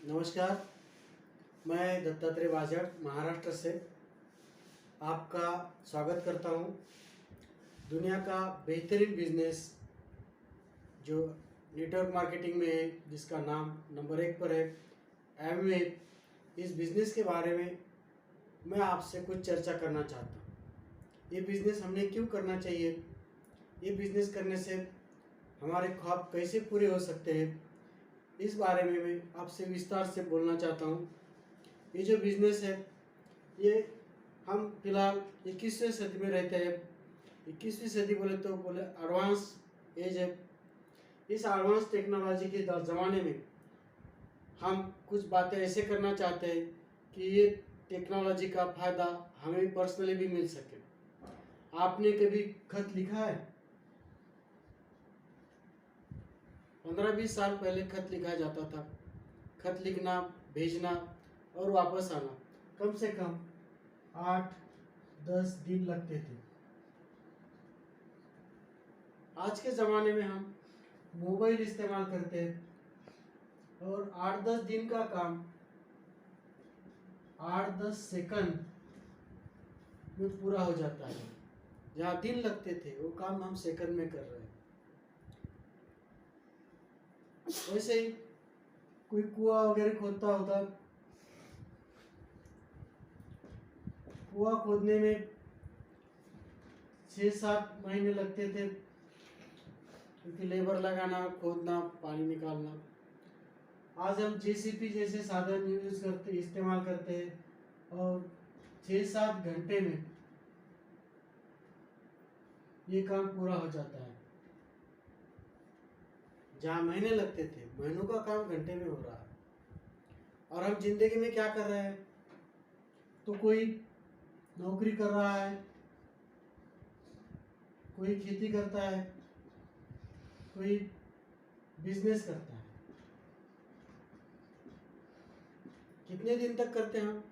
नमस्कार। मैं दत्तात्रेय बाजड़ महाराष्ट्र से आपका स्वागत करता हूं। दुनिया का बेहतरीन बिजनेस जो नेटवर्क मार्केटिंग में है, जिसका नाम नंबर 1 पर है एमवे, इस बिज़नेस के बारे में मैं आपसे कुछ चर्चा करना चाहता हूं। ये बिज़नेस हमने क्यों करना चाहिए, ये बिज़नेस करने से हमारे ख्वाब कैसे पूरे हो सकते हैं, इस बारे में मैं आपसे विस्तार से बोलना चाहता हूँ। ये जो बिज़नेस है, ये हम फिलहाल 21वीं सदी में रहते हैं। 21वीं सदी बोले तो एडवांस एज है। इस एडवांस टेक्नोलॉजी के ज़माने में हम कुछ बातें ऐसे करना चाहते हैं कि ये टेक्नोलॉजी का फ़ायदा हमें पर्सनली भी मिल सके। आपने कभी खत लिखा है? 15-20 साल पहले खत लिखा जाता था। खत लिखना, भेजना और वापस आना कम से कम 8-10 दिन लगते थे। आज के ज़माने में हम मोबाइल इस्तेमाल करते हैं और 8-10 दिन का काम 8-10 सेकंड में पूरा हो जाता है। जहाँ दिन लगते थे वो काम हम सेकंड में कर रहे हैं। वैसे ही कोई कुआं वगैरह खोदता होता, कुआं खोदने में 6-7 महीने लगते थे, क्योंकि लेबर लगाना, खोदना, पानी निकालना। आज हम जेसीबी जैसे साधन इस्तेमाल करते हैं और 6-7 घंटे में ये काम पूरा हो जाता है। जहाँ महीने लगते थे, महीनों का काम घंटे में हो रहा है। और हम जिंदगी में क्या कर रहे हैं? तो कोई नौकरी कर रहा है, कोई खेती करता है, कोई बिजनेस करता है। कितने दिन तक करते हैं हम?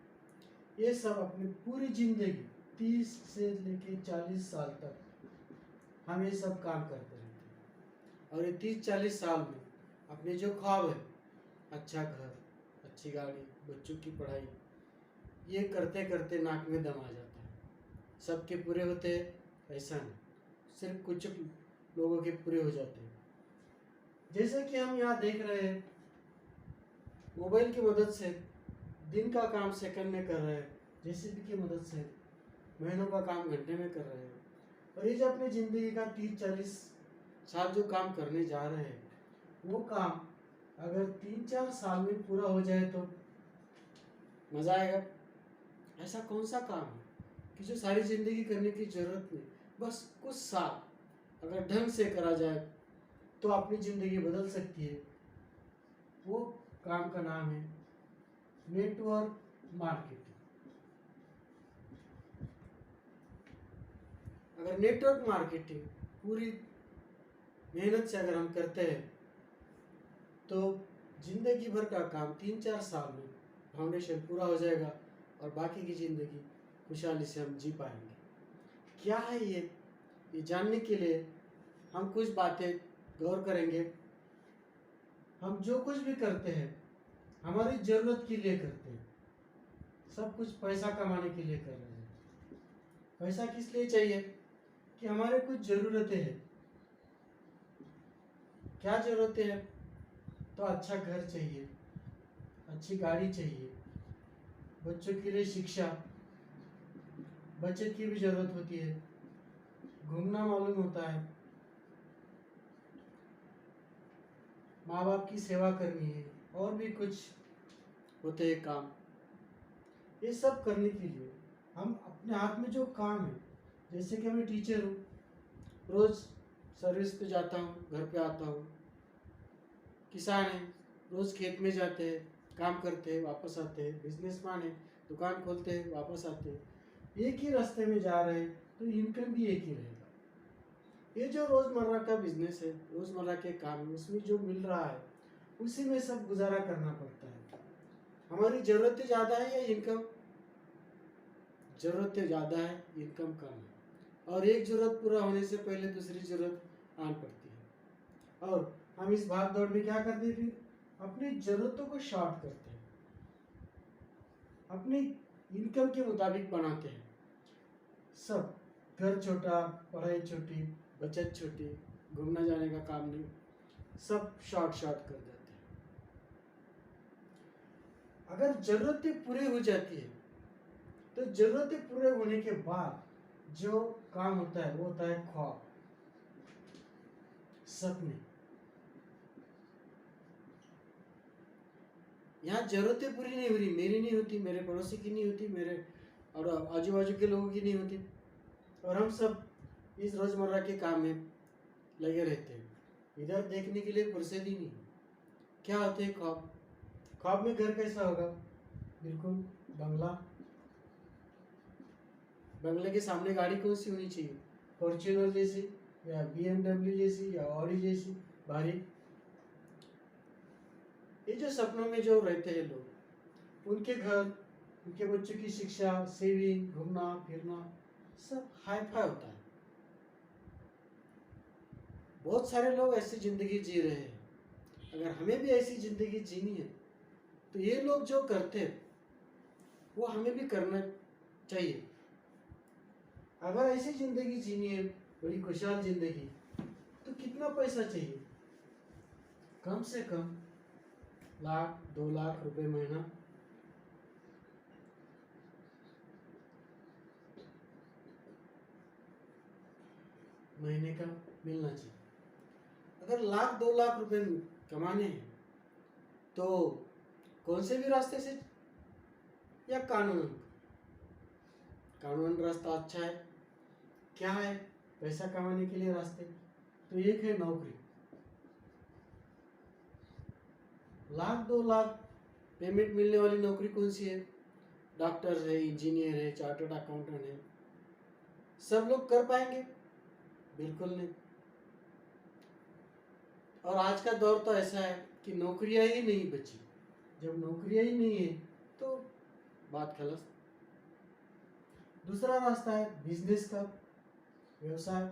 ये सब अपनी पूरी जिंदगी 30 से लेके 40 साल तक हम ये सब काम करते रहते हैं। और ये 30-40 साल में अपने जो ख्वाब है, अच्छा घर, अच्छी गाड़ी, बच्चों की पढ़ाई, ये करते करते नाक में दम आ जाता है। सबके पूरे होते हैं ऐसा नहीं, सिर्फ कुछ लोगों के पूरे हो जाते हैं। जैसे कि हम यहाँ देख रहे हैं, मोबाइल की मदद से दिन का काम सेकंड में कर रहे हैं, जेसीबी की मदद से महीनों का काम घंटे में कर रहे हैं। और ये जो अपनी ज़िंदगी का 30-40 साल जो काम करने जा रहे हैं, वो काम अगर 3-4 साल में पूरा हो जाए तो मज़ा आएगा। ऐसा कौन सा काम है कि जो सारी ज़िंदगी करने की ज़रूरत नहीं, बस कुछ साल अगर ढंग से करा जाए तो अपनी ज़िंदगी बदल सकती है। वो काम का नाम है नेटवर्क मार्केटिंग। अगर नेटवर्क मार्केटिंग पूरी मेहनत से अगर हम करते हैं तो जिंदगी भर का काम 3-4 साल में फाउंडेशन पूरा हो जाएगा और बाकी की ज़िंदगी खुशहाली से हम जी पाएंगे। क्या है ये जानने के लिए हम कुछ बातें गौर करेंगे। हम जो कुछ भी करते हैं हमारी ज़रूरत के लिए करते हैं, सब कुछ पैसा कमाने के लिए कर रहे हैं। पैसा किस लिए चाहिए? कि हमारे कुछ ज़रूरतें हैं। क्या ज़रूरतें हैं? तो अच्छा घर चाहिए, अच्छी गाड़ी चाहिए, बच्चों के लिए शिक्षा, बचत की भी ज़रूरत होती है, घूमना मालूम होता है, माँ बाप की सेवा करनी है, और भी कुछ होते हैं काम। ये सब करने के लिए हम अपने हाथ में जो काम है, जैसे कि मैं टीचर हूँ, रोज़ सर्विस पे जाता हूँ, घर पे आता हूँ। किसान है, रोज़ खेत में जाते हैं, काम करते हैं, वापस आते हैं। बिजनेसमैन है, दुकान खोलते हैं, वापस आते हैं। एक ही रास्ते में जा रहे हैं तो इनकम भी एक ही रहेगा। ये जो रोज़मर्रा का बिजनेस है, रोज़मर्रा के काम है, उसमें जो मिल रहा है उसी में सब गुजारा करना पड़ता है। हमारी ज़रूरतें ज़्यादा है या इनकम? ज़रूरतें ज़्यादा है, इनकम कम है। और एक ज़रूरत पूरा होने से पहले दूसरी ज़रूरत आन पड़ती है। और हम इस भाग दौड़ में क्या करते हैं? फिर अपनी जरूरतों को शॉर्ट करते हैं, अपनी इनकम के मुताबिक बनाते हैं। सब, घर छोटा, पढ़ाई छोटी, बचत छोटी, घूमने जाने का काम नहीं, सब शॉर्ट कर देते हैं। अगर जरूरतें पूरी हो जाती है तो जरूरतें पूरे होने के बाद जो काम होता है वो होता है ख्वाब, सपने। यहाँ जरूरतें पूरी नहीं हो रही, मेरी नहीं होती, मेरे पड़ोसी की नहीं होती, मेरे और आजू बाजू के लोगों की नहीं होती, और हम सब इस रोजमर्रा के काम में लगे रहते हैं। इधर देखने के लिए फुर्सत ही नहीं। क्या होते हैं ख्वाब? ख्वाब में घर कैसा होगा? बिल्कुल बंगला। बंगले के सामने गाड़ी कौन सी होनी चाहिए? फॉर्च्यूनर जैसी, या BMW जैसी, या ऑडी जैसी भारी। ये जो सपनों में जो रहते हैं लोग, उनके घर, उनके बच्चों की शिक्षा, सेविंग, घूमना फिरना, सब हाई फाई होता है। बहुत सारे लोग ऐसी जिंदगी जी रहे हैं। अगर हमें भी ऐसी जिंदगी जीनी है तो ये लोग जो करते हैं वो हमें भी करना चाहिए। अगर ऐसी जिंदगी जीनी है, बड़ी खुशहाल जिंदगी, तो कितना पैसा चाहिए? कम से कम 1-2 लाख रुपए महीना। महीने का मिलना चाहिए। अगर 1-2 लाख रुपए कमाने हैं तो कौन से भी रास्ते से, या कानून रास्ता अच्छा है? क्या है पैसा कमाने के लिए रास्ते? तो एक है नौकरी। 1-2 लाख पेमेंट मिलने वाली नौकरी कौन सी है? डॉक्टर है, इंजीनियर है, चार्टर्ड अकाउंटेंट है। सब लोग कर पाएंगे? बिल्कुल नहीं। और आज का दौर तो ऐसा है कि नौकरियां ही नहीं बची। जब नौकरियां ही नहीं है तो बात खलास। दूसरा रास्ता है बिजनेस का, व्यवसाय।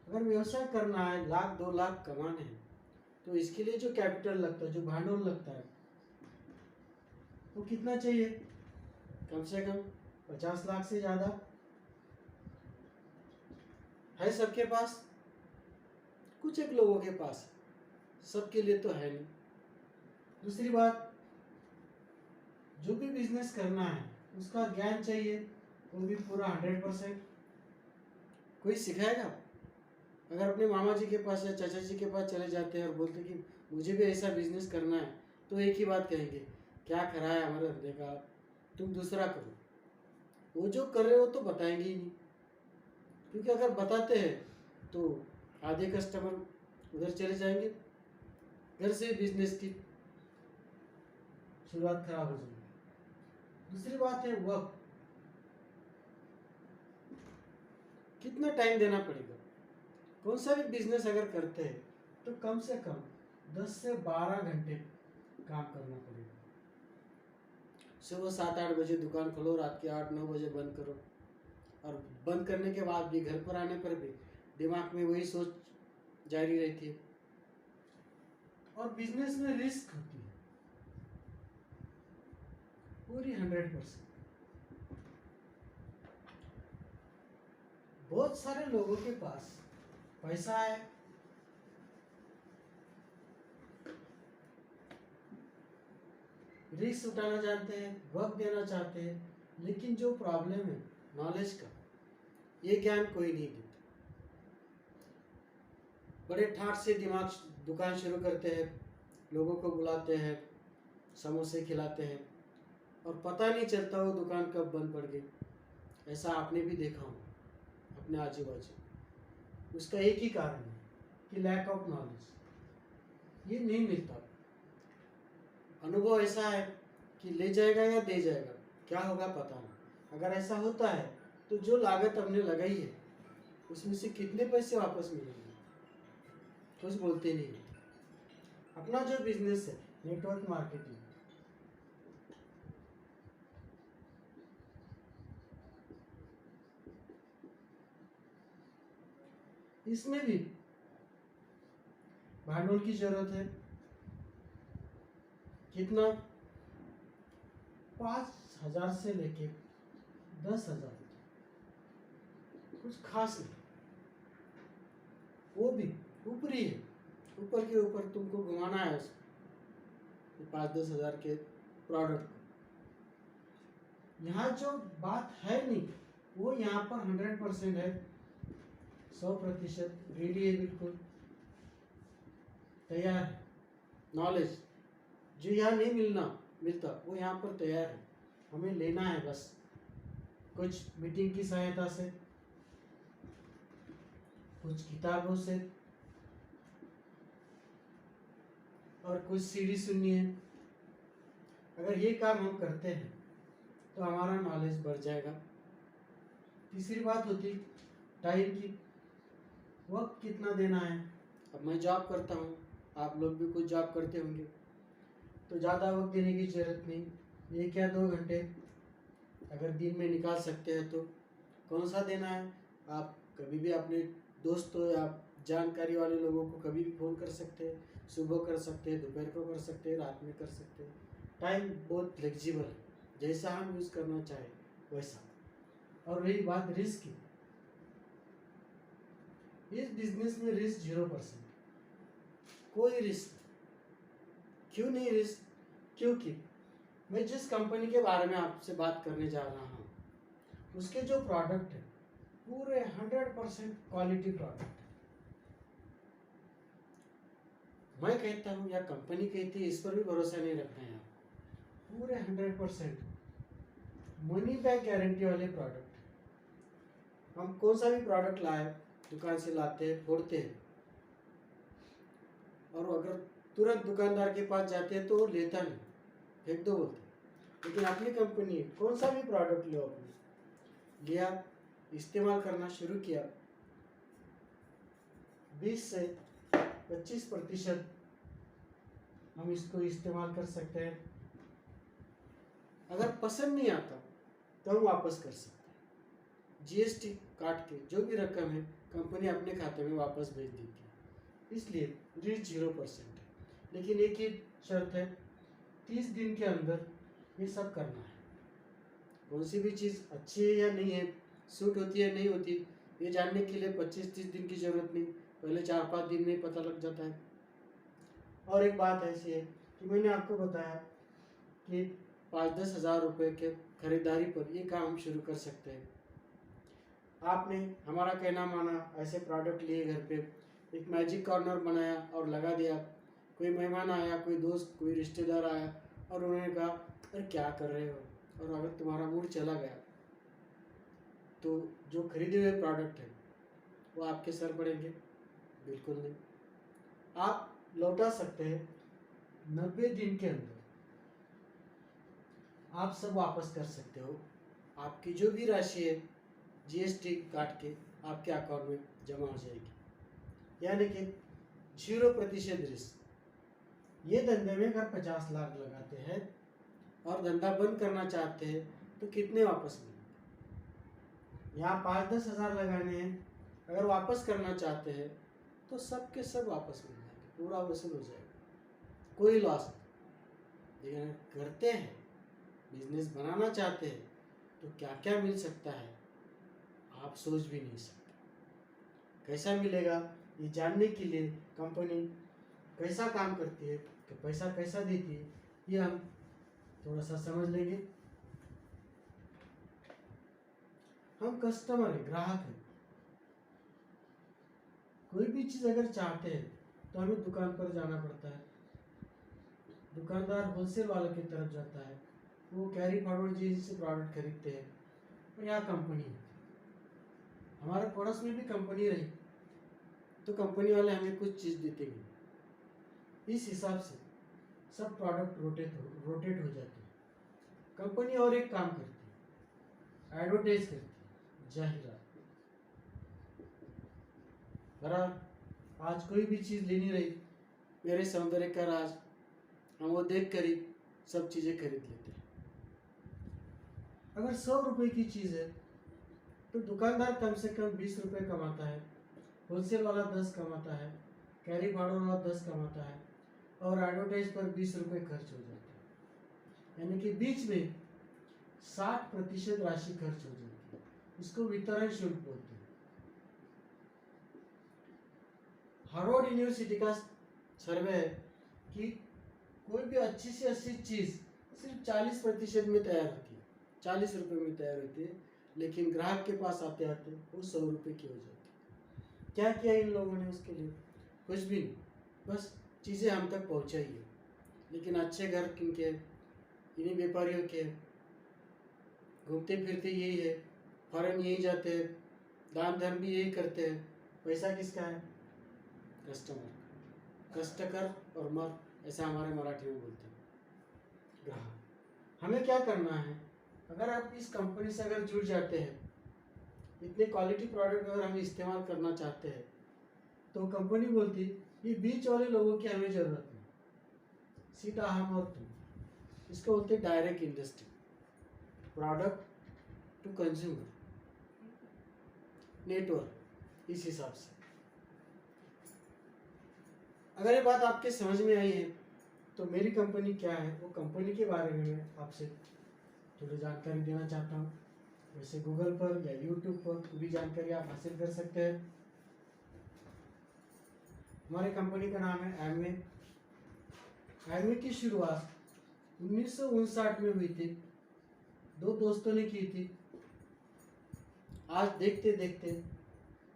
अगर व्यवसाय करना है, 1-2 लाख कमाने हैं, तो इसके लिए जो कैपिटल लगता है, जो भांडवल लगता है, वो कितना चाहिए? कम से कम 50 लाख से ज्यादा है सबके पास? कुछ एक लोगों के पास, सबके लिए तो है नहीं। दूसरी बात, जो भी बिजनेस करना है उसका ज्ञान चाहिए, वो भी पूरा 100%। कोई सिखाएगा? अगर अपने मामा जी के पास या चाचा जी के पास चले जाते हैं और बोलते कि मुझे भी ऐसा बिजनेस करना है, तो एक ही बात कहेंगे, क्या करा है हमारे धंधे का, तुम दूसरा करो। वो जो कर रहे हो तो बताएंगे ही नहीं, क्योंकि अगर बताते हैं तो आधे कस्टमर उधर चले जाएंगे, घर से बिजनेस की शुरुआत खराब हो जाएगी। दूसरी बात है वक्त। कितना टाइम देना पड़ेगा? कौन सा भी बिजनेस अगर करते हैं तो कम से कम 10 से 12 घंटे काम करना पड़ेगा। सुबह 7-8 बजे दुकान खोलो, रात के 8-9 बजे बंद करो, और बंद करने के बाद भी, घर पर आने पर भी दिमाग में वही सोच जारी रहती है। और बिजनेस में रिस्क होती है पूरी 100%। बहुत सारे लोगों के पास पैसा है, रिस्क उठाना चाहते हैं, वक्त देना चाहते हैं, लेकिन जो प्रॉब्लम है नॉलेज का, ये ज्ञान कोई नहीं देता। बड़े ठाट से दिमाग दुकान शुरू करते हैं, लोगों को बुलाते हैं, समोसे खिलाते हैं, और पता नहीं चलता वो दुकान कब बंद पड़ गई। ऐसा आपने भी देखा हो अपने आजू बाजू। उसका एक ही कारण है कि लैक ऑफ नॉलेज। ये नहीं मिलता। अनुभव ऐसा है कि ले जाएगा या दे जाएगा, क्या होगा पता नहीं। अगर ऐसा होता है तो जो लागत हमने लगाई है उसमें से कितने पैसे वापस मिलेंगे, कुछ बोलते नहीं। अपना जो बिजनेस है नेटवर्क मार्केटिंग, इसमें भी भांडवल की जरूरत है, कितना? 5,000 से लेके 10,000, कुछ खास नहीं, वो भी ऊपरी है, ऊपर के ऊपर तुमको घुमाना है उसको 5-10 हज़ार के प्रोडक्ट को। यहाँ जो बात है नहीं वो यहाँ पर 100% है, 100% रेडी है, बिल्कुल तैयार है। नॉलेज जो यहाँ नहीं मिलता वो यहाँ पर तैयार है, हमें लेना है बस कुछ मीटिंग की सहायता से, कुछ किताबों से और कुछ सीडी सुननी है। अगर ये काम हम करते हैं तो हमारा नॉलेज बढ़ जाएगा। तीसरी बात होती टाइम की, वक्त कितना देना है। अब मैं जॉब करता हूँ, आप लोग भी कुछ जॉब करते होंगे, तो ज़्यादा वक्त देने की ज़रूरत नहीं, 1 या 2 घंटे अगर दिन में निकाल सकते हैं तो कौन सा देना है। आप कभी भी अपने दोस्तों या जानकारी वाले लोगों को कभी भी फ़ोन कर सकते हैं, सुबह कर सकते हैं, दोपहर को कर सकते हैं, रात में कर सकते हैं। टाइम बहुत फ्लेक्सिबल है, जैसा हम यूज़ करना चाहें वैसा। और रही बात रिस्क की, इस बिजनेस में रिस्क 0%, कोई रिस्क। क्यों नहीं रिस्क? क्योंकि मैं जिस कंपनी के बारे में आपसे बात करने जा रहा हूँ उसके जो प्रोडक्ट है पूरे 100% क्वालिटी प्रोडक्ट है। मैं कहता हूँ या कंपनी कहती है, इस पर भी भरोसा नहीं रखना है आप। पूरे 100% मनी बैक गारंटी वाले प्रोडक्ट है। हम कौन सा भी प्रोडक्ट लाए, दुकान से लाते हैं, फोड़ते हैं, और अगर तुरंत दुकानदार के पास जाते हैं तो वो लेता नहीं, फेंक दो बोलते। लेकिन अपनी कंपनी है, कौन सा भी प्रोडक्ट लो, आपने लिया, इस्तेमाल करना शुरू किया, 20 से 25% हम इसको इस्तेमाल कर सकते हैं। अगर पसंद नहीं आता तो हम वापस कर सकते हैं। जीएसटी काट के जो भी रकम है कंपनी अपने खाते में वापस भेज देती है। इसलिए रिस्क 0% है। लेकिन एक ही शर्त है, 30 दिन के अंदर ये सब करना है। कौन सी भी चीज़ अच्छी है या नहीं है, सूट होती है नहीं होती, ये जानने के लिए 25-30 दिन की ज़रूरत नहीं, पहले 4-5 दिन में पता लग जाता है। और एक बात ऐसी है कि मैंने आपको बताया कि 5-10 हज़ार रुपये के खरीदारी पर ये काम हम शुरू कर सकते हैं। आपने हमारा कहना माना, ऐसे प्रोडक्ट लिए घर पे, एक मैजिक कॉर्नर बनाया और लगा दिया। कोई मेहमान आया, कोई दोस्त, कोई रिश्तेदार आया और उन्होंने कहा अरे क्या कर रहे हो, और अगर तुम्हारा मूड चला गया तो जो खरीदे हुए प्रोडक्ट है वो आपके सर पड़ेंगे? बिल्कुल नहीं। आप लौटा सकते हैं 90 दिन के अंदर, आप सब वापस कर सकते हो। आपकी जो भी राशि है जीएसटी काट के आपके अकाउंट में जमा हो जाएगी, यानी कि 0% रिस्क। ये धंधे में अगर 50 लाख लगाते हैं और धंधा बंद करना चाहते हैं तो कितने वापस मिलेंगे? यहाँ 5-10 हज़ार लगाने हैं, अगर वापस करना चाहते हैं तो सब के सब वापस मिल जाएंगे, पूरा वसूल हो जाएगा, कोई लॉस नहीं। लेकिन करते हैं, बिजनेस बनाना चाहते हैं तो क्या क्या मिल सकता है आप सोच भी नहीं सकते। कैसा मिलेगा ये जानने के लिए कंपनी कैसा काम करती है, कि पैसा कैसा देती है, ये हम थोड़ा सा समझ लेंगे। हम कस्टमर है, ग्राहक है। कोई भी चीज़ अगर चाहते हैं तो हमें दुकान पर जाना पड़ता है, दुकानदार होलसेल वाले की तरफ जाता है, वो कैरी फॉरवर्ड जी से प्रोडक्ट खरीदते हैं, और यहाँ कंपनी है। हमारे पड़ोस में भी कंपनी रही तो कंपनी वाले हमें कुछ चीज़ देते हैं। इस हिसाब से सब प्रोडक्ट रोटेट हो जाते हैं। कंपनी और एक काम करती है, एडवर्टाइज करती है, जाहिरात। बराबर आज कोई भी चीज़ लेनी रही, मेरे सौंदर्य का राज, हम वो देख कर ही सब चीज़ें खरीद लेते हैं। अगर 100 रुपये की चीज़ है तो दुकानदार कम से कम 20 रुपये कमाता है, होलसेल वाला 10 कमाता है, कैरी फॉरवर्ड वाला 10 कमाता है, और एडवर्टाइज पर 20 रुपये खर्च हो जाते हैं, यानी कि बीच में 60% राशि खर्च हो जाती है। इसको वितरण शुल्क बोलते हैं। हार्वर्ड यूनिवर्सिटी का सर्वे है कि कोई भी अच्छी से अच्छी चीज सिर्फ 40% में तैयार होती है, 40 रुपये में तैयार होती है, लेकिन ग्राहक के पास आते आते वो 100 रुपये की हो जाती है। क्या किया इन लोगों ने उसके लिए? कुछ भी नहीं, बस चीज़ें हम तक पहुँचाई है। लेकिन अच्छे घर किनके? इन्हीं व्यापारियों के। घूमते फिरते यही है, फॉरेन यही जाते हैं, दान धर्म भी यही करते हैं। पैसा किसका है? कस्टमर। कष्ट कर और मर, ऐसा हमारे मराठी में बोलते हैं। ग्राहक। हमें क्या करना है? अगर आप इस कंपनी से अगर जुड़ जाते हैं, इतने क्वालिटी प्रोडक्ट अगर हम इस्तेमाल करना चाहते हैं, तो कंपनी बोलती ये बीच वाले लोगों की हमें जरूरत नहीं, सीधा हम और तुम। इसको बोलते हैं direct industry, product to consumer network. इस हिसाब से अगर ये बात आपके समझ में आई है तो मेरी कंपनी क्या है वो कंपनी के बारे में मैं आपसे थोड़ी जानकारी देना चाहता हूँ। वैसे गूगल पर या यूट्यूब पर पूरी जानकारी आप हासिल कर सकते हैं। हमारी कंपनी का नाम है एमवे। एमवे की शुरुआत 1959 में हुई थी, दो दोस्तों ने की थी। आज देखते देखते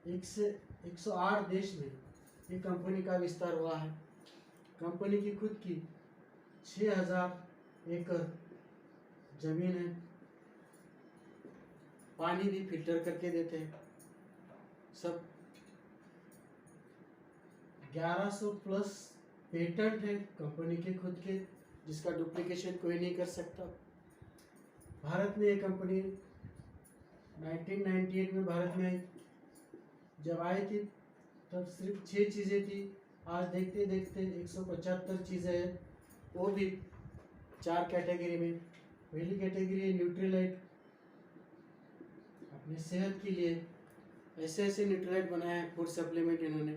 108 देश में ये कंपनी का विस्तार हुआ है। कंपनी की खुद की 6000 एकड़ जमीन है। पानी भी फिल्टर करके देते हैं सब। 1100 प्लस पेटेंट है कंपनी के खुद के, जिसका डुप्लीकेशन कोई नहीं कर सकता। भारत में ये कंपनी 1998 में भारत में आई। जब आई थी तब सिर्फ 6 चीज़ें थी। आज देखते देखते 175 चीज़ें हैं, वो भी 4 कैटेगरी में। पहली कैटेगरी है न्यूट्रीलाइट, अपनी सेहत के लिए ऐसे ऐसे न्यूट्रीलाइट बनाए हैं फूड सप्लीमेंट इन्होंने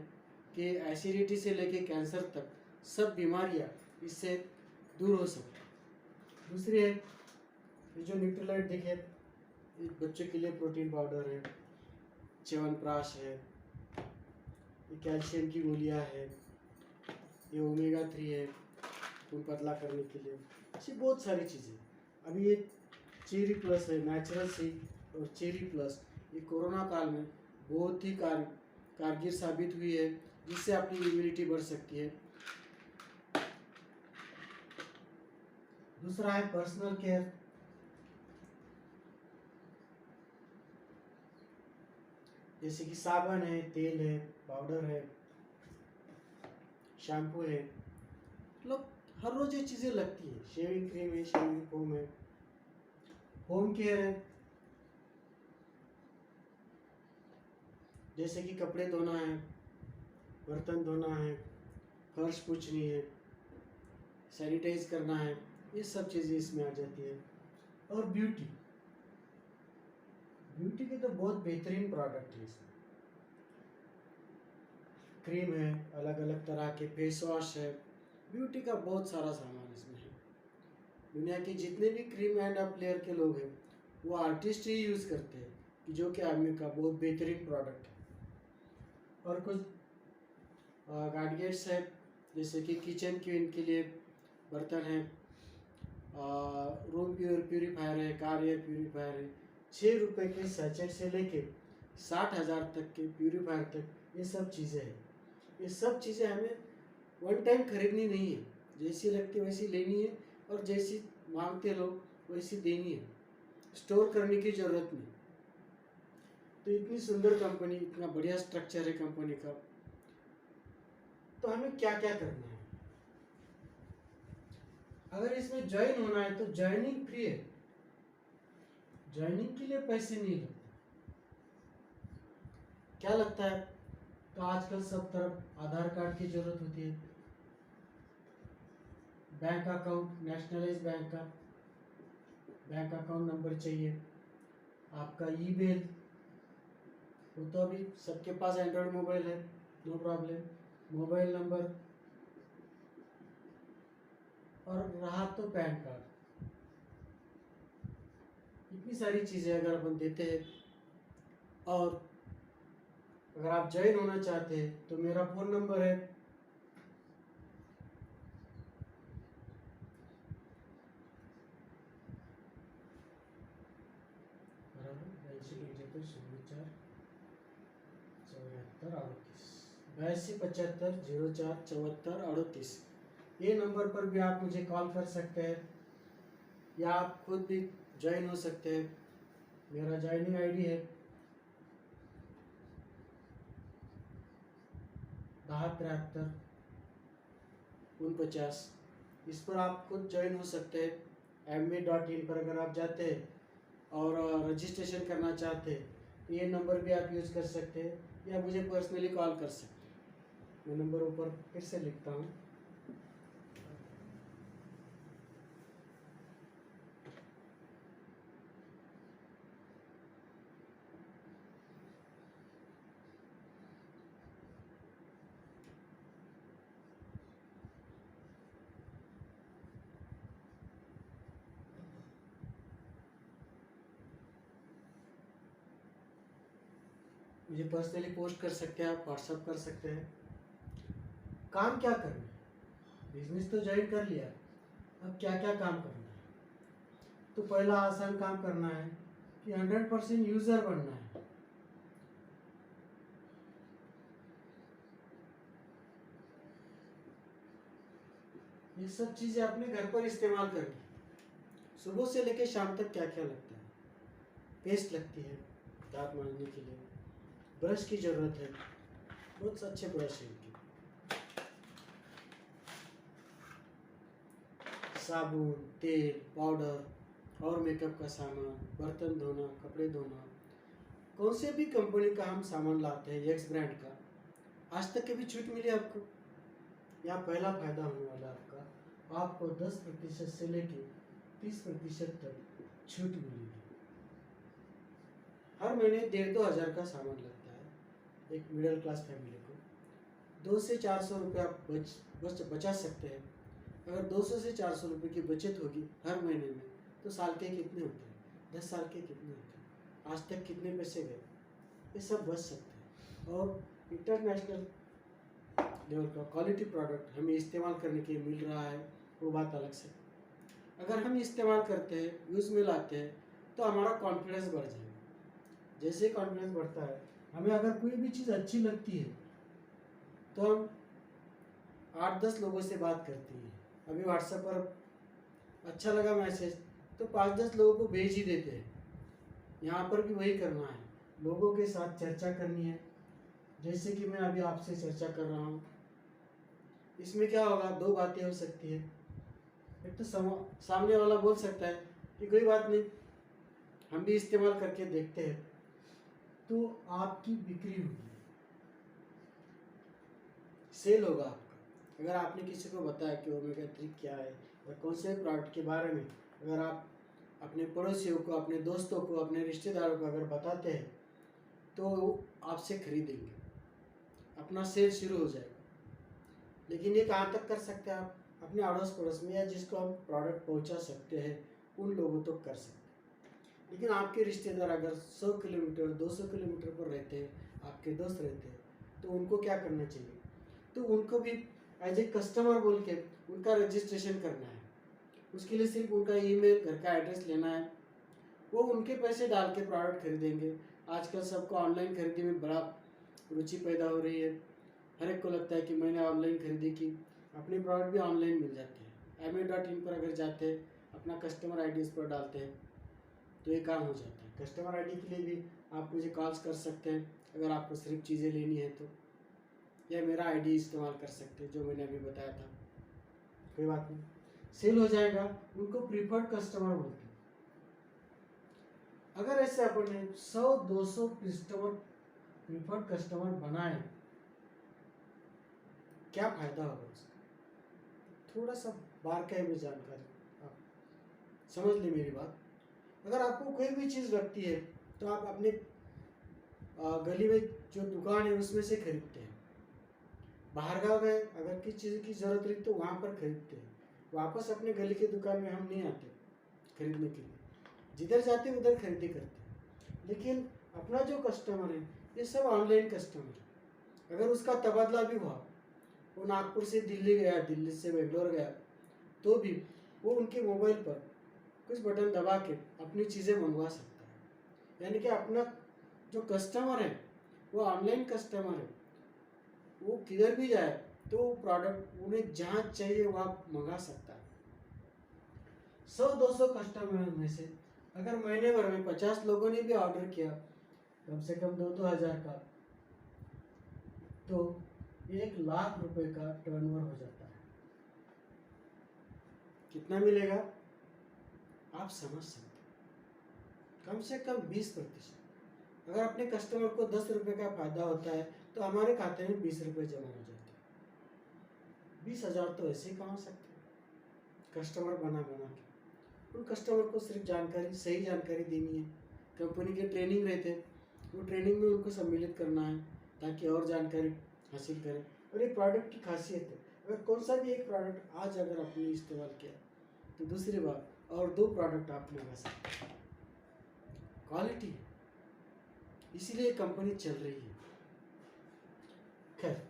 कि एसिडिटी से लेके कैंसर तक सब बीमारियां इससे दूर हो सकती। दूसरी है ये जो न्यूट्रीलाइट दिखे, बच्चों के लिए प्रोटीन पाउडर है, च्यवनप्राश है, ये कैल्शियम की गोलियां है, ये ओमेगा 3 है खून पतला करने के लिए। ऐसी बहुत सारी चीज़ें। अभी ये चेरी प्लस है, नेचुरल सी और चेरी प्लस, ये कोरोना काल में बहुत ही कारगर साबित हुई है, जिससे अपनी इम्यूनिटी बढ़ सकती है। दूसरा है पर्सनल केयर। जैसे कि साबुन है, तेल है, पाउडर है, शैम्पू है, मतलब हर रोज ये चीज़ें लगती है। शेविंग क्रीम है, शेविंग फोम है। होम केयर है, जैसे कि कपड़े धोना है, बर्तन धोना है, फर्श पोंछनी है, सैनिटाइज करना है, ये सब चीज़ें इसमें आ जाती है। और ब्यूटी के तो बहुत बेहतरीन प्रोडक्ट है इसमें। क्रीम है, अलग अलग तरह के फेस वॉश है, ब्यूटी का बहुत सारा सामान इसमें है। दुनिया के जितने भी क्रीम एंड प्लेयर के लोग हैं वो आर्टिस्ट ही यूज़ करते हैं, कि जो कि एमवे का बहुत बेहतरीन प्रोडक्ट है। और कुछ गैजेट्स है, जैसे कि किचन के इनके लिए बर्तन है, रूम प्यूरीफायर है, कार एयर प्यूरीफायर है। 6 रुपये के सैचेट से लेके 60,000 तक के प्यूरीफायर तक ये सब चीज़ें हैं। ये सब चीज़ें हमें वन टाइम खरीदनी नहीं है, जैसी लगती वैसी लेनी है और जैसी मांगते लोग वैसी देनी है, स्टोर करने की ज़रूरत नहीं। तो इतनी सुंदर कंपनी, इतना बढ़िया स्ट्रक्चर है कंपनी का, तो हमें क्या क्या करना है? अगर इसमें ज्वाइन होना है तो ज्वाइनिंग फ्री है, ज्वाइनिंग के लिए पैसे नहीं लगते। क्या लगता है? तो आजकल सब तरफ आधार कार्ड की जरूरत होती है, बैंक अकाउंट, नेशनलाइज बैंक का बैंक अकाउंट नंबर चाहिए, आपका ईमेल, वो तो अभी सबके पास एंड्रॉयड मोबाइल है, नो प्रॉब्लम। मोबाइल नंबर, और रहा तो पैन कार्ड, इतनी सारी चीज़ें अगर अपन देते हैं। और अगर आप ज्वाइन होना चाहते हैं तो मेरा फ़ोन नंबर है 827504 7438। ये नंबर पर भी आप मुझे कॉल कर सकते हैं या आप खुद भी ज्वाइन हो सकते हैं। मेरा ज्वाइनिंग आईडी है 107349। इस पर आप खुद ज्वाइन हो सकते हैं। MBA.in पर अगर आप जाते हैं और रजिस्ट्रेशन करना चाहते हैं तो ये नंबर भी आप यूज़ कर सकते हैं या मुझे पर्सनली कॉल कर सकते हैं। मैं नंबर ऊपर फिर से लिखता हूँ। मुझे पर्सनली पोस्ट कर सकते हैं, आप व्हाट्सअप कर सकते हैं। काम क्या करना है, बिजनेस तो ज्वाइन कर लिया, अब क्या क्या काम करना है। तो पहला आसान काम करना है कि 100% यूज़र बनना है। ये सब चीज़ें अपने घर पर इस्तेमाल करनी। सुबह से लेकर शाम तक क्या क्या लगता है। पेस्ट लगती है दांत मांजने के लिए, ब्रश की ज़रूरत है, बहुत अच्छे ब्रश है इनके, साबुन, तेल, पाउडर और मेकअप का सामान, बर्तन धोना, कपड़े धोना। कौन से भी कंपनी का हम सामान लाते हैं, एक्स ब्रांड का, आज तक कभी छूट मिली आपको? यहाँ पहला फायदा होने वाला आपका, आपको 10% से लेके 30% तक छूट मिलेगी। हर महीने 1,500-2 हज़ार का सामान लगता है एक मिडिल क्लास फैमिली को। 200 से 400 रुपये आप बचा सकते हैं। अगर 200 से 400 रुपये की बचत होगी हर महीने में तो साल के कितने होते हैं, 10 साल के कितने होते हैं, आज तक कितने पैसे गए, ये सब बच सकते हैं। और इंटरनेशनल लेवल का क्वालिटी प्रोडक्ट हमें इस्तेमाल करने के लिए मिल रहा है, वो बात अलग से। अगर हम इस्तेमाल करते हैं, यूज़ में लाते हैं तो हमारा कॉन्फिडेंस बढ़ जाएगा। जैसे कॉन्फिडेंस बढ़ता है, हमें अगर कोई भी चीज़ अच्छी लगती है तो हम 8-10 लोगों से बात करते हैं। अभी व्हाट्सएप पर अच्छा लगा मैसेज तो 5-10 लोगों को भेज ही देते हैं। यहाँ पर भी वही करना है, लोगों के साथ चर्चा करनी है। जैसे कि मैं अभी आपसे चर्चा कर रहा हूँ, इसमें क्या होगा, 2 बातें हो सकती है। एक तो सामने वाला बोल सकता है कि कोई बात नहीं, हम भी इस्तेमाल करके देखते हैं, तो आपकी बिक्री होगी, सेल होगा आपका। अगर आपने किसी को बताया कि ओमेगा-3 क्या है या कौन से प्रोडक्ट के बारे में, अगर आप अपने पड़ोसियों को, अपने दोस्तों को, अपने रिश्तेदारों को अगर बताते हैं तो आपसे खरीदेंगे, अपना सेल शुरू हो जाएगा। लेकिन ये कहाँ तक कर सकते हैं आप? अपने अड़ोस पड़ोस में या जिसको हम प्रोडक्ट पहुँचा सकते हैं उन लोगों तक कर सकते हैं। लेकिन आपके रिश्तेदार अगर 100 किलोमीटर 200 किलोमीटर पर रहते हैं, आपके दोस्त रहते हैं, तो उनको क्या करना चाहिए, तो उनको भी एज ए कस्टमर बोल के उनका रजिस्ट्रेशन करना है। उसके लिए सिर्फ उनका ईमेल, घर का एड्रेस लेना है, वो उनके पैसे डाल के प्रोडक्ट खरीदेंगे। आजकल सबको ऑनलाइन खरीदी में बड़ा रुचि पैदा हो रही है। हर एक को लगता है कि मैंने ऑनलाइन खरीदी की, अपने प्रोडक्ट भी ऑनलाइन मिल जाते हैं। MA.in पर अगर जाते हैं, अपना कस्टमर ID इस पर डालते हैं तो ये काम हो जाता है। कस्टमर ID के लिए भी आप मुझे कॉल्स कर सकते हैं अगर आपको सिर्फ चीज़ें लेनी है तो, या मेरा ID इस्तेमाल कर सकते हैं जो मैंने अभी बताया था। कोई बात नहीं, सेल हो जाएगा, उनको प्रीफर्ड कस्टमर बोलते हैं। अगर ऐसे अपन ने 100-200 प्रीफर्ड कस्टमर बनाए, क्या फायदा होगा उसका? थोड़ा सा बारकाई में जानकारी आप समझ ले मेरी बात। अगर आपको कोई भी चीज़ लगती है तो आप अपने गली में जो दुकान है उसमें से खरीदते हैं। बाहर गाँव गए, अगर किसी चीज़ की ज़रूरत रही तो वहाँ पर खरीदते हैं। वापस अपने गली की दुकान में हम नहीं आते खरीदने के लिए, जिधर जाते उधर खरीदी करते। लेकिन अपना जो कस्टमर है ये सब ऑनलाइन कस्टमर है। अगर उसका तबादला भी हुआ, वो नागपुर से दिल्ली गया, दिल्ली से बेंगलोर गया, तो भी वो उनके मोबाइल पर कुछ बटन दबा के अपनी चीज़ें मंगवा सकता है। यानी कि अपना जो कस्टमर है वो ऑनलाइन कस्टमर है, वो किधर भी जाए तो प्रोडक्ट उन्हें जहाँ चाहिए वहाँ मंगा सकता है। 100-200 कस्टमर में से अगर महीने भर में 50 लोगों ने भी ऑर्डर किया कम से कम 2-2 हज़ार का, तो 1 लाख रुपए का टर्नओवर हो जाता है। कितना मिलेगा आप समझ सकते, कम से कम 20%। अगर अपने कस्टमर को 10 रुपए का फायदा होता है तो हमारे खाते में 20 रुपए जमा हो जाते हैं। 20,000 तो ऐसे ही कमा सकते हैं कस्टमर बना बना के। उन कस्टमर को सिर्फ जानकारी, सही जानकारी देनी है। कंपनी के ट्रेनिंग रहते हैं, वो ट्रेनिंग में उनको सम्मिलित करना है ताकि और जानकारी हासिल करें। और ये प्रोडक्ट की खासियत है, अगर कौन सा भी एक प्रोडक्ट आज अगर आपने इस्तेमाल किया तो दूसरी बार और 2 प्रोडक्ट आप मंगा सकते हैं। क्वालिटी है, इसीलिए कंपनी चल रही है। खैर,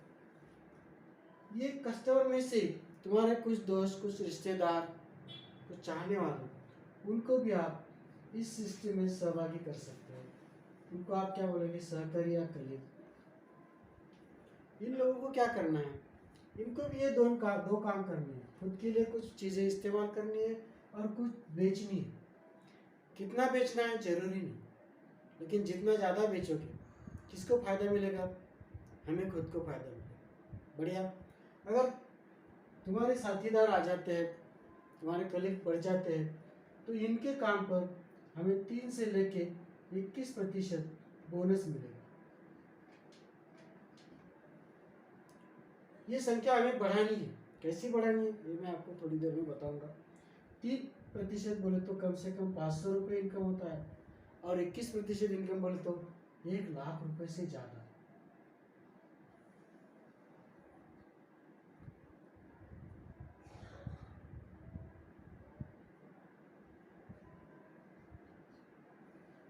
ये कस्टमर में से तुम्हारे कुछ दोस्त, कुछ रिश्तेदार, कुछ चाहने वाले, उनको भी आप इस सिस्टम में सहभागी कर सकते हैं। उनको आप क्या बोलेंगे, सहकारी या कलीग। इन लोगों को क्या करना है, इनको भी ये दो काम करने हैं। खुद के लिए कुछ चीज़ें इस्तेमाल करनी है और कुछ बेचनी है। कितना बेचना है जरूरी नहीं, लेकिन जितना ज़्यादा बेचोगे किसको फ़ायदा मिलेगा, हमें खुद को फ़ायदा मिलेगा। बढ़िया। अगर तुम्हारे साथीदार आ जाते हैं, तुम्हारे कलीग बढ़ जाते हैं, तो इनके काम पर हमें 3 से लेके 21% बोनस मिलेगा। ये संख्या हमें बढ़ानी है। कैसी बढ़ानी है ये मैं आपको थोड़ी देर में बताऊंगा। 3% बोले तो कम से कम 500 रुपये इनकम होता है, और 21% इनकम बोले तो 1 लाख रुपए से ज़्यादा।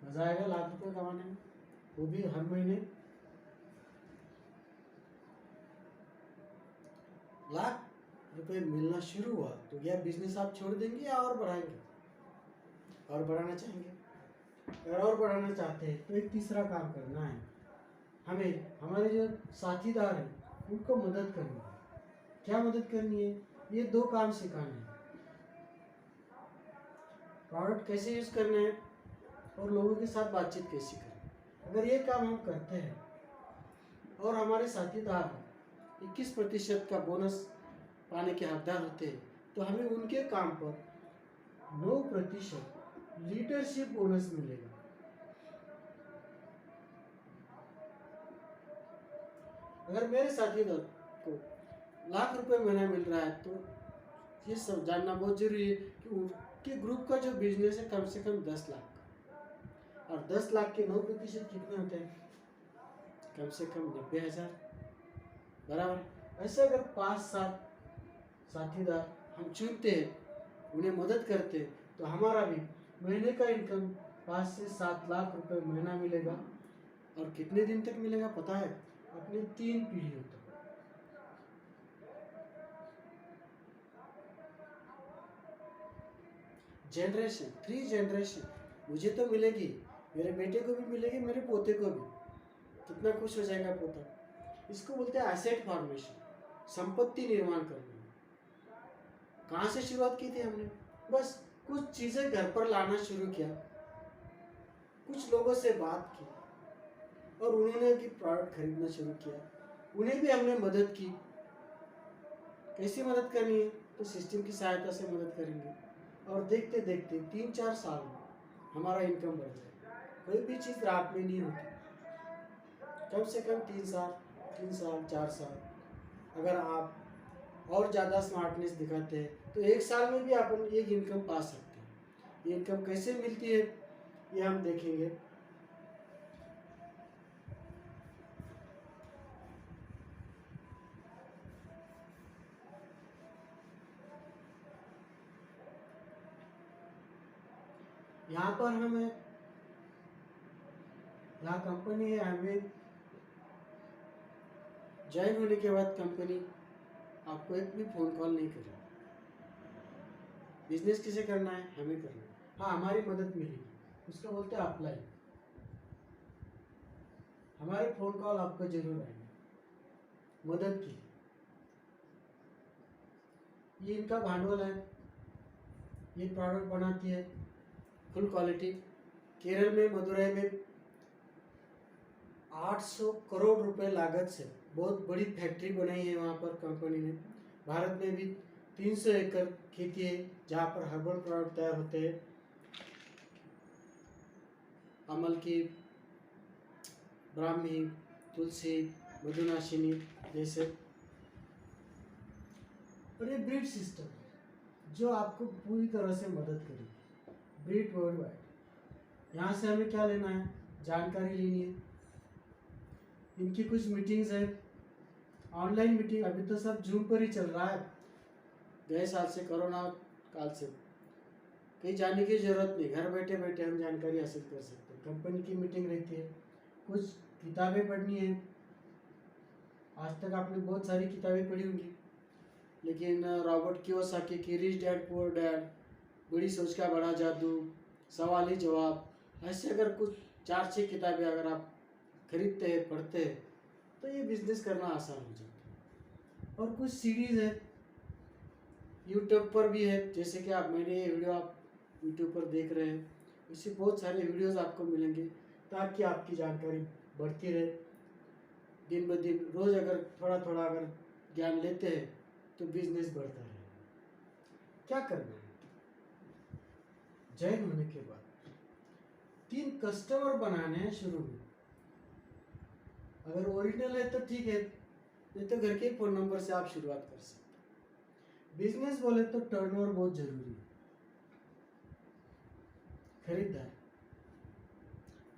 मजा आएगा 1 लाख रुपए कमाने में, वो भी हर महीने। 1 लाख रुपए मिलना शुरू हुआ तो यह बिजनेस आप छोड़ देंगे या और बढ़ाएंगे, और बढ़ाना चाहेंगे। अगर और बढ़ाना चाहते हैं तो एक तीसरा काम करना है, हमें हमारे जो साथीदार हैं उनको मदद करनी है। क्या मदद करनी है, ये 2 काम सिखाने हैं। प्रोडक्ट कैसे यूज़ करना है और लोगों के साथ बातचीत कैसे करें। अगर ये काम हम करते हैं और हमारे साथीदार 21% का बोनस पाने के हकदार होते हैं, तो हमें उनके काम पर 9% लीडरशिप बोनस मिलेगा। अगर मेरे साथीदार को 1 लाख रुपए महीना मिल रहा है तो ये सब जानना बहुत जरूरी है कि उनके ग्रुप का जो बिजनेस है कम से कम 10 लाख, और 10 लाख के 9% कितने होते हैं, कम से कम 90,000 बराबर। ऐसे अगर 5-7 साथीदार हम चुनते हैं, उन्हें मदद करते हैं, तो हमारा भी महीने का इनकम 5 से 7 लाख रुपए महीना मिलेगा। और कितने दिन तक मिलेगा पता है, अपने 3 पीढ़ियों तक। जनरेशन 3 जनरेशन मुझे तो मिलेगी, मेरे बेटे को भी मिलेगी, मेरे पोते को भी। कितना खुश हो जाएगा पोता। इसको बोलते हैं एसेट फॉर्मेशन, संपत्ति निर्माण करना। कहाँ से शुरुआत की थी हमने, बस कुछ चीज़ें घर पर लाना शुरू किया, कुछ लोगों से बात की और उन्होंने भी प्रोडक्ट खरीदना शुरू किया, उन्हें भी हमने मदद की। कैसी मदद करनी है, तो सिस्टम की सहायता से मदद करेंगे, और देखते देखते 3-4 साल में हमारा इनकम बढ़ जाएगा। कोई भी चीज़ रात में नहीं होती, कम से कम 3 साल 4 साल अगर आप और ज़्यादा स्मार्टनेस दिखाते हैं तो 1 साल में भी आप एक इनकम पा सकते हैं। ये इनकम कैसे मिलती है ये हम देखेंगे। यहाँ पर हमें, यहाँ कंपनी है, हमें ज्वाइन होने के बाद कंपनी आपको एक भी फ़ोन कॉल नहीं करेगी। बिजनेस किसे करना है? हमें करना है। हाँ, हमारी मदद मिलेगी, उसको बोलते हैं अप्लाई। हमारे फ़ोन कॉल आपको जरूर आएंगे मदद की। ये इनका भांडवल है, ये प्रोडक्ट बनाती है फुल क्वालिटी। केरल में मदुरई में 800 करोड़ रुपए लागत से बहुत बड़ी फैक्ट्री बनाई है वहाँ पर कंपनी ने। भारत में भी 300 एकड़ खेती है जहाँ पर हर्बल प्रोडक्ट तैयार होते हैं, अमल की, ब्राह्मी, तुलसी, मधुनाशिनी जैसे। और ये ब्रीड सिस्टम जो आपको पूरी तरह से मदद करेगी। Breed world wide. यहाँ से हमें क्या लेना है? जानकारी लेनी है। इनकी कुछ मीटिंग्स है, ऑनलाइन मीटिंग। अभी तो सब जूम पर ही चल रहा है, गए साल से, कोरोना काल से। कहीं जाने की जरूरत नहीं, घर बैठे बैठे हम जानकारी हासिल कर सकते हैं। कंपनी की मीटिंग रहती है, कुछ किताबें पढ़नी है। आज तक आपने बहुत सारी किताबें पढ़ी होंगी, लेकिन रॉबर्ट कियोसाकी की रिच डैड पुअर डैड, बड़ी सोच का बड़ा जादू, सवाल ही जवाब, ऐसे अगर कुछ 4-6 किताबें अगर आप खरीदते हैं, पढ़ते हैं, तो ये बिजनेस करना आसान हो जाता है। और कुछ सीरीज है यूट्यूब पर भी है, जैसे कि आप, मैंने ये वीडियो आप यूट्यूब पर देख रहे हैं, इससे बहुत सारे वीडियोस आपको मिलेंगे ताकि आपकी जानकारी बढ़ती रहे। दिन ब दिन रोज अगर थोड़ा थोड़ा अगर ज्ञान लेते हैं तो बिजनेस बढ़ता रहेगा। क्या करना है? जॉइन होने के बाद 3 कस्टमर बनाने हैं शुरू में। अगर ओरिजिनल है तो ठीक है, नहीं तो घर के फोन नंबर से आप शुरुआत कर सकते हैं। बिजनेस बोले तो टर्नओवर बहुत जरूरी है। खरीदार,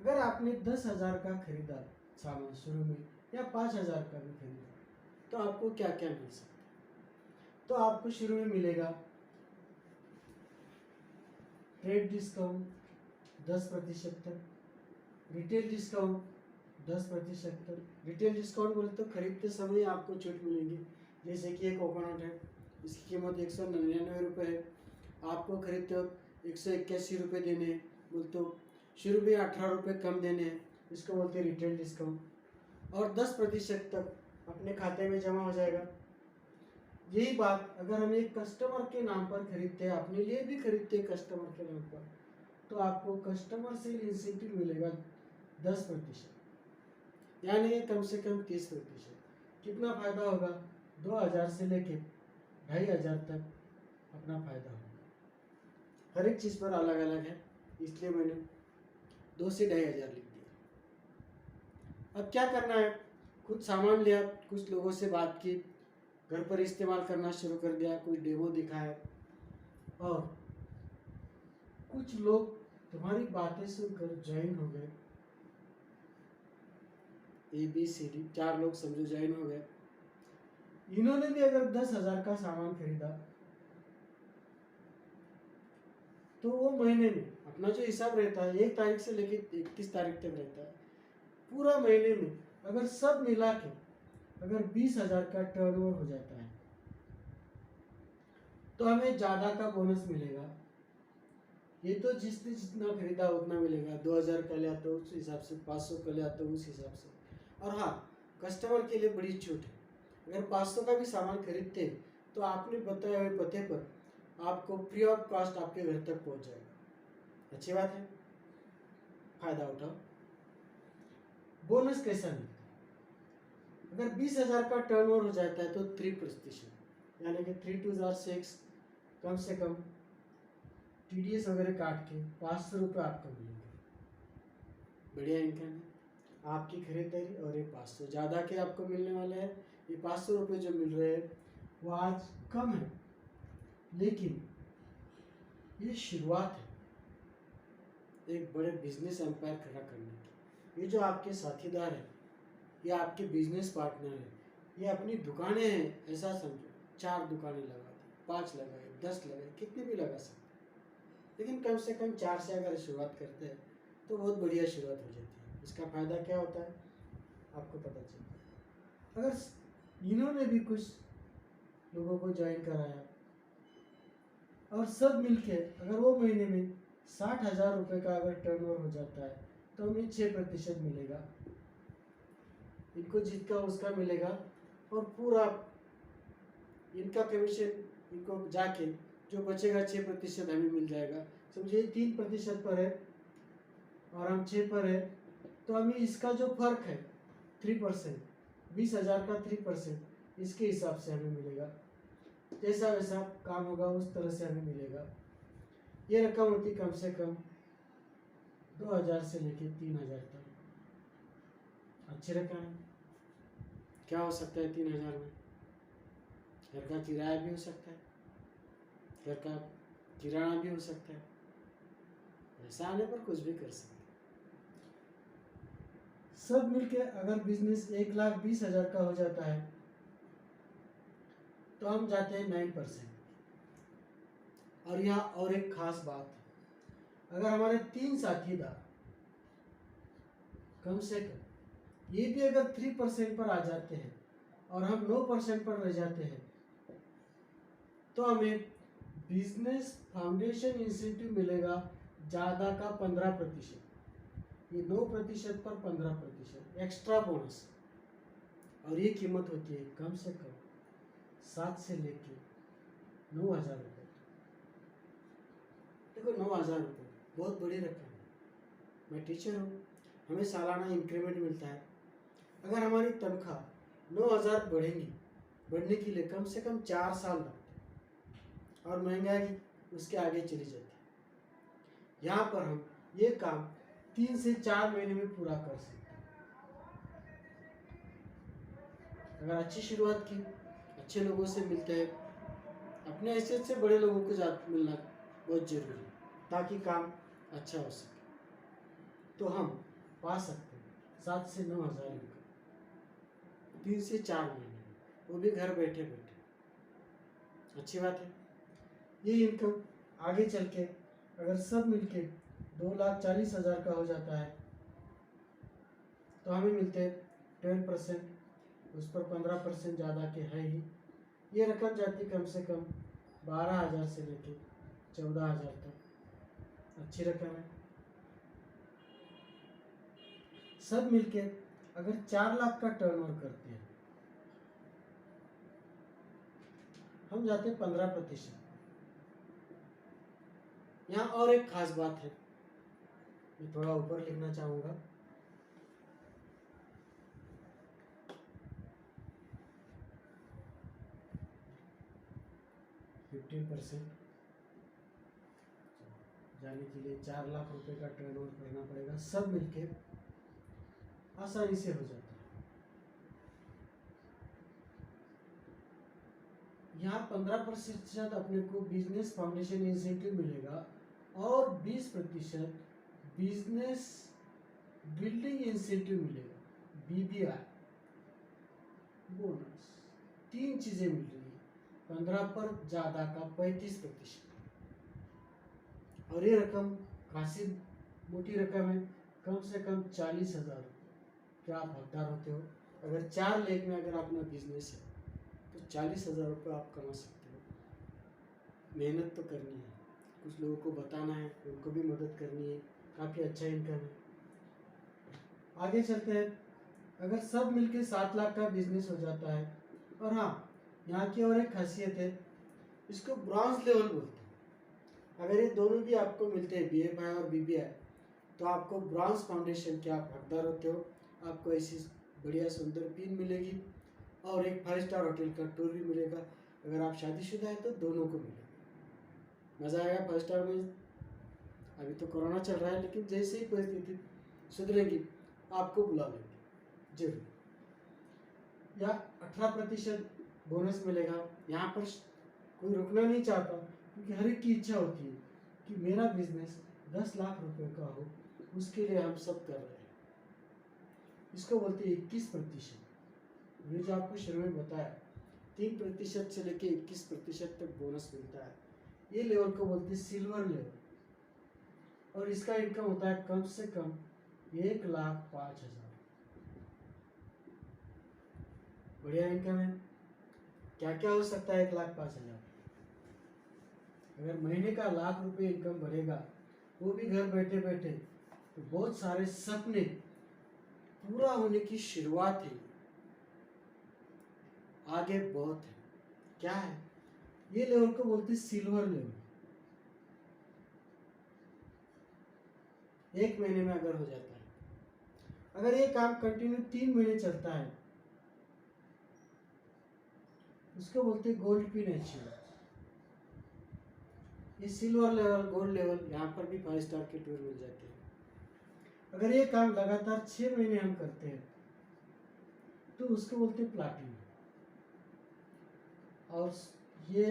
अगर आपने 10,000 का खरीदा सामान शुरू में, या 5,000 का भी खरीदा, तो आपको क्या क्या मिल सकता है? तो आपको शुरू में मिलेगा ट्रेड डिस्काउंट 10% तक, रिटेल डिस्काउंट 10% तक। रिटेल डिस्काउंट बोले तो खरीदते समय आपको छूट मिलेंगी। जैसे कि एक कोकोनट है, इसकी कीमत 199 रुपये है, आपको खरीदते वक्त 181 रुपये देने हैं, बोलते तो शुरू में 18 रुपये कम देने हैं, इसको बोलते हैं रिटेल डिस्काउंट। और 10% तक अपने खाते में जमा हो जाएगा। यही बात अगर हम एक कस्टमर के नाम पर खरीदते हैं, अपने लिए भी खरीदते हैं कस्टमर के नाम पर, तो आपको कस्टमर से इंसेंटिव मिलेगा 10%, यानी कम से कम 30%। कितना फायदा होगा? 2,000 से लेके 2,500 तक अपना फायदा होगा। हर एक चीज़ पर अलग अलग है, इसलिए मैंने 2 से 2,500 लिख दिया। अब क्या करना है? कुछ सामान लिया, कुछ लोगों से बात की, घर पर इस्तेमाल करना शुरू कर दिया, कोई डेमो दिखाया, और कुछ लोग तुम्हारी बातें सुनकर ज्वाइन हो गए। ABCD 4 लोग समझो ज्वाइन हो गए। इन्होंने भी अगर 10,000 का सामान खरीदा, तो वो महीने में अपना जो हिसाब रहता है 1 तारीख से लेकर 31 तारीख तक रहता है, पूरा महीने में अगर सब मिला के अगर 20,000 का टर्नओवर हो जाता है, तो हमें ज़्यादा का बोनस मिलेगा। ये तो जिसने जितना खरीदा उतना मिलेगा। 2,000 का लिया तो उस हिसाब से, 500 का लिया तो उस हिसाब से। और हाँ, कस्टमर के लिए बड़ी छूट है, अगर 500 का भी सामान खरीदते हैं तो आपने बताए हुए पते पर आपको फ्री ऑफ कॉस्ट आपके घर तक पहुंच जाएगा। अच्छी बात है, फायदा उठाओ। बोनस कैसा मिलता है? अगर 20,000 का टर्नओवर हो जाता है तो 3%, यानी कि 3 2 6, कम से कम TDS वगैरह काट के 500 रुपये आपको मिलेंगे। बढ़िया इनकम है आपकी खरीदारी। और ये 500 ज़्यादा के आपको मिलने वाले हैं। ये 500 रुपये जो मिल रहे हैं वो आज कम है, लेकिन ये शुरुआत है एक बड़े बिजनेस एम्पायर खड़ा करने की। ये जो आपके साथीदार हैं, ये आपके बिजनेस पार्टनर हैं, ये अपनी दुकानें हैं ऐसा समझो, 4 दुकानें लगा दी, 5 लगाए, 10 लगाए, कितने भी लगा सकते। लेकिन कम से कम 4 से अगर शुरुआत करते हैं तो बहुत बढ़िया शुरुआत हो जाती है। इसका फ़ायदा क्या होता है आपको पता चलता है। अगर इन्होंने भी कुछ लोगों को ज्वाइन कराया और सब मिलके अगर वो महीने में 60,000 रुपये का अगर टर्नओवर हो जाता है तो हमें 6% मिलेगा, इनको जितना उसका मिलेगा और पूरा इनका कमीशन इनको जाके जो बचेगा 6% हमें मिल जाएगा। समझिए 3% पर है और हम 6 पर है, तो हमें इसका जो फर्क है 3%, 20,000 का 3%, इसके हिसाब से हमें मिलेगा। जैसा वैसा काम होगा उस तरह से हमें मिलेगा। ये रकम होती कम से कम 2,000 से लेके 3,000 तक। अच्छी रकम है। क्या हो सकता है 3,000 में? घर का किराया भी हो सकता है, घर का किराना भी हो सकता है, ऐसा आने पर कुछ भी कर सकते हैं। सब मिलके अगर बिजनेस 1,20,000 का हो जाता है तो हम जाते हैं 9%। और यहाँ और एक खास बात है, अगर हमारे 3 साथीदार कम से कम ये भी अगर 3% पर आ जाते हैं और हम 9% पर रह जाते हैं तो हमें बिजनेस फाउंडेशन इंसेंटिव मिलेगा ज़्यादा का 15%। ये 9% पर 15% एक्स्ट्रा बोनस। और ये कीमत होती है कम से कम 7 से लेके 9,000 रुपये। देखो 9,000 रुपये बहुत बड़ी रकम है। मैं टीचर हूँ, हमें सालाना इंक्रीमेंट मिलता है। अगर हमारी तनख्वाह 9,000 बढ़ेंगी, बढ़ने के लिए कम से कम 4 साल लगते हैं और महंगाई उसके आगे चली जाती है। यहाँ पर हम ये काम 3 से 4 महीने में पूरा कर सकते हैं। अगर अच्छी शुरुआत की, अच्छे लोगों से मिलते हैं, अपने हैसियत से बड़े लोगों को मिलना बहुत जरूरी है ताकि काम अच्छा हो सके। तो हम पा सकते हैं 7 से 9,000 इनकम 3 से 4 महीने में, वो भी घर बैठे बैठे। अच्छी बात है। ये इनकम आगे चल के अगर सब मिलके 2,40,000 का हो जाता है तो हमें मिलते हैं 12%, उस पर 15% ज़्यादा के है ही। ये रकम जाती कम से कम 12,000 से लेके 14,000 तक। अच्छी रकम है। सब मिलके अगर 4 लाख का टर्नओवर करते हैं हम जाते 15%। यहाँ और एक खास बात है, मैं थोड़ा ऊपर लिखना चाहूँगा। जाने के लिए 4 लाख रुपए का टर्नओवर करना पड़ेगा। सब मिलके आसानी से हो जाता है। यहाँ 15% अपने को बिजनेस फाउंडेशन इंसेंटिव मिलेगा और 20% बिजनेस बिल्डिंग इंसेंटिव मिलेगा, BBI बोनस। 3 चीजें मिल रही है। 15 पर ज़्यादा का 35%। और ये रकम खासी मोटी रकम है, कम से कम 40,000। क्या आप हकदार होते हो? अगर 4 लाख में अगर अपना बिजनेस है तो 40,000 रुपये आप कमा सकते हो। मेहनत तो करनी है, कुछ लोगों को बताना है, उनको भी मदद करनी है। काफ़ी अच्छा इनकम है। आगे चलते हैं। अगर सब मिलके 7 लाख का बिजनेस हो जाता है, और हाँ यहाँ की और एक खासियत है, इसको ब्रॉन्ज लेवल बोलते हैं। अगर ये दोनों भी आपको मिलते हैं, BFI और BBI, तो आपको ब्रॉन्ज फाउंडेशन के आप हकदार होते हो। आपको ऐसी बढ़िया सुंदर पिन मिलेगी और एक 5 स्टार होटल का टूर भी मिलेगा। अगर आप शादीशुदा है तो दोनों को मिलेगा। मज़ा आएगा 5 स्टार में। अभी तो कोरोना चल रहा है, लेकिन जैसे ही परिस्थिति सुधरेगी आपको बुला लेंगे जरूर। या 18% बोनस मिलेगा। यहाँ पर कोई रुकना नहीं चाहता, क्योंकि हर एक की इच्छा होती है कि मेरा बिजनेस 10 लाख रुपए का हो। उसके लिए हम सब कर रहे हैं। इसको बोलते हैं 21%। ये जो आपको शुरू में बताया 3% से लेके 21% तक बोनस मिलता है। ये लेवल को बोलते हैं सिल्वर लेवल। और इसका इनकम होता है कम से कम 1,05,000। बढ़िया इनकम है। क्या क्या हो सकता है 1,05,000? अगर महीने का ₹1,00,000 इनकम बढ़ेगा, वो भी घर बैठे बैठे, तो बहुत सारे सपने पूरा होने की शुरुआत है। आगे बहुत है। क्या है ये लेवल? को बोलते हैं सिल्वर लेवल। 1 महीने में अगर हो जाता है, अगर ये काम कंटिन्यू 3 महीने चलता है, उसको बोलते हैं गोल्ड पिन अचीव। ये सिल्वर लेवल, गोल्ड लेवल, यहाँ पर भी 5 स्टार के टूर मिल जाते हैं। अगर ये काम लगातार 6 महीने हम करते हैं, तो उसको बोलते हैं प्लाटिनम। और ये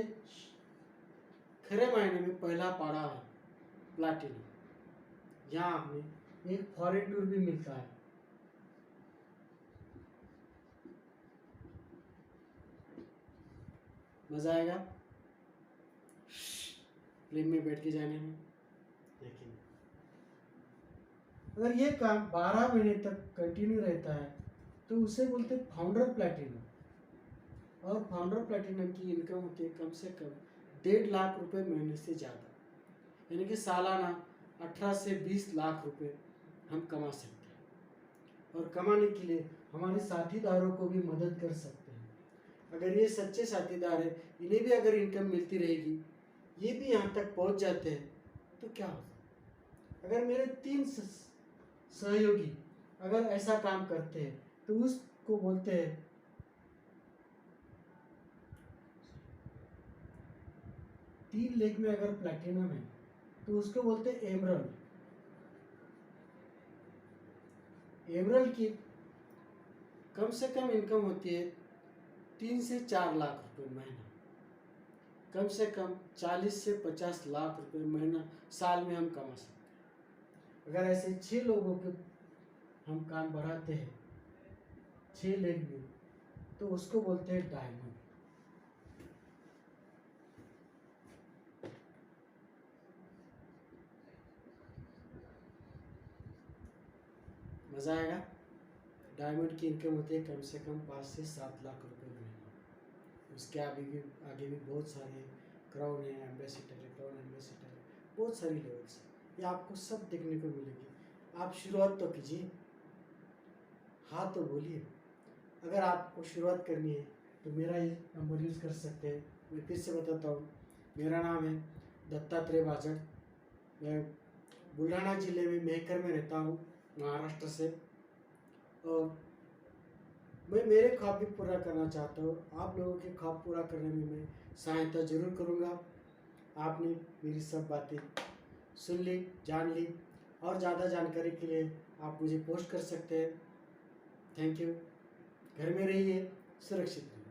खरे मायने में पहला पाड़ा है प्लाटिनम। यहाँ हमें एक फॉरेन टूर भी मिलता है। मजा आएगा प्लेन में बैठ के जाने में। देखिए, अगर ये काम 12 महीने तक कंटिन्यू रहता है, तो उसे बोलते हैं फाउंडर प्लैटिनम। और फाउंडर प्लैटिनम की इनकम होती है कम से कम 1.5 लाख रुपए महीने से ज़्यादा, यानी कि सालाना 18 से 20 लाख रुपए हम कमा सकते हैं। और कमाने के लिए हमारे साथीदारों को भी मदद कर सकते हैं। अगर ये सच्चे साथीदार है, इन्हें भी अगर इनकम मिलती रहेगी, ये भी यहाँ तक पहुँच जाते हैं, तो क्या होगा? अगर मेरे 3 सहयोगी अगर ऐसा काम करते हैं, तो उसको बोलते हैं 3 लेग में अगर प्लैटिनम है, तो उसको बोलते हैं एमरल्ड। एमरल्ड की कम से कम इनकम होती है 3 से 4 लाख रुपए महीना। कम से कम 40 से 50 लाख रुपए महीना साल में हम कमा सकते हैं। अगर ऐसे 6 लोगों के हम काम बढ़ाते हैं 6 लेग में, तो उसको बोलते हैं डायमंड। मजा आएगा। डायमंड की इनकम होती है कम से कम 5 से 7 लाख रुपए महीना। उसके आगे भी बहुत सारे क्राउन है, एम्बेसडर है, क्राउन एम्बेसडर है, बहुत सारी लेवल्स है। ये आपको सब देखने को मिलेगी। आप शुरुआत तो कीजिए, हाँ तो बोलिए। अगर आपको शुरुआत करनी है, तो मेरा ये नंबर यूज़ कर सकते हैं। मैं फिर से बताता हूँ, मेरा नाम है दत्तात्रेय बाजड़। मैं बुल्ढाना जिले में मेहकर में रहता हूँ, महाराष्ट्र से। और मैं मेरे ख्वाब भी पूरा करना चाहता हूँ। आप लोगों के ख्वाब पूरा करने में मैं सहायता जरूर करूँगा। आपने मेरी सब बातें सुन ली, जान ली, और ज़्यादा जानकारी के लिए आप मुझे पोस्ट कर सकते हैं। Thank you. घर में रहिए, सुरक्षित रहिए।